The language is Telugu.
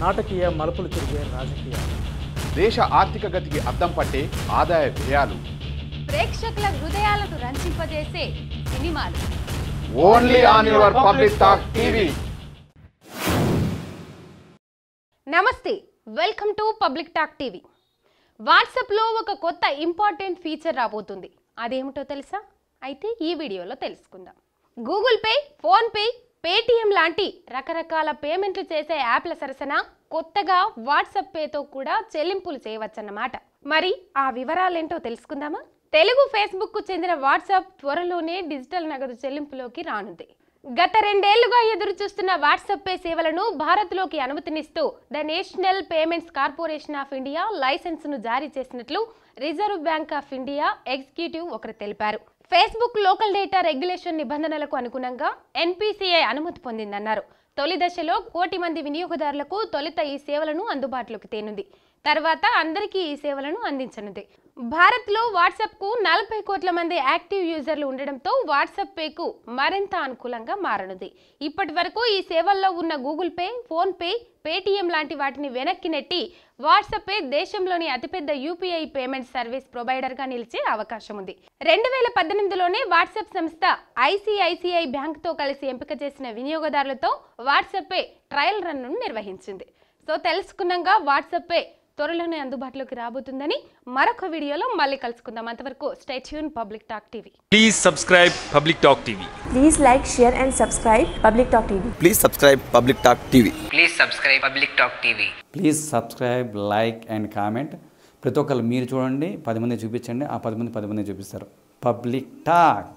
నాటకీయ మలుపులు తిరిగే రాజకీయాలు, దేశ ఆర్థిక గతికి అద్దం పట్టే ఆదాయ వ్యయాలు, ప్రేక్షకుల హృదయాలను రంజింపజేసే సినిమాలు only on your public talk TV. నమస్తే, welcome to public talk TV. వాట్సాప్లో ఒక కొత్త ఇంపార్టెంట్ ఫీచర్ రాబోతుంది. అదేమిటో తెలుసా? అయితే ఈ వీడియోలో తెలుసుకుందాం. గూగుల్ పే, ఫోన్పే, పేటిఎం లాంటి రకరకాల పేమెంట్లు చేసే యాప్ల సరసన కొత్తగా వాట్సాప్ పేతో కూడా చెల్లింపులు చేయవచ్చన్నమాట. మరి ఆ వివరాలేంటో తెలుసుకుందామా? తెలుగు ఫేస్బుక్కు చెందిన వాట్సాప్ త్వరలోనే డిజిటల్ నగదు చెల్లింపులోకి రానుంది. గత 2 ఏళ్లుగా ఎదురు చూస్తున్న వాట్సాప్ పే సేవలను భారత్లోకి అనుమతినిస్తూ the National Payments Corporation of India లైసెన్స్ను జారీ చేసినట్లు Reserve Bank of India executive ఒకరు తెలిపారు. ఫేస్బుక్ లోకల్ డేటా రెగ్యులేషన్ నిబంధనలకు అనుగుణంగా ఎన్పిసిఐ అనుమతి పొందిందన్నారు. తొలి దశలో 1 కోటి మంది వినియోగదారులకు తొలుత ఈ సేవలను అందుబాటులోకి తేనుంది. తర్వాత అందరికీ ఈ సేవలను అందించనుంది. భారత్లో వాట్సాప్కు 40 కోట్ల మంది యాక్టివ్ యూజర్లు ఉండడంతో వాట్సాప్ పేకు మరింత అనుకూలంగా మారనుంది. ఇప్పటి వరకు ఈ సేవల్లో ఉన్న Google pay, phone pay, Paytm లాంటి వాటిని వెనక్కి నెట్టి వాట్సాప్ పే దేశంలోని అతిపెద్ద యూపీఐ పేమెంట్ సర్వీస్ ప్రొవైడర్గా నిలిచే అవకాశం ఉంది. 2018లోనే వాట్సాప్ సంస్థ ఐసిఐసిఐ బ్యాంక్తో కలిసి ఎంపిక చేసిన వినియోగదారులతో వాట్సాప్ పే ట్రయల్ రన్ను నిర్వహించింది. సో తెలుసుకున్నాగా వాట్సాప్ పే త్వరలోనే అందుబాటులోకి రాబోతుందని. మరొక వీడియోలో మళ్ళీ కలుసుకుందాం. అంతవరకు stay tune public talk TV. Please subscribe Public Talk TV. Please like, share and subscribe Public Talk TV. Please subscribe Public Talk TV. Please subscribe Public Talk TV. Please subscribe, like and comment. ప్రతి ఒక్కరు మీరు చూడండి, 10 మంది చూపించండి, ఆ 10 మంది చూపిస్తారు. Public talk.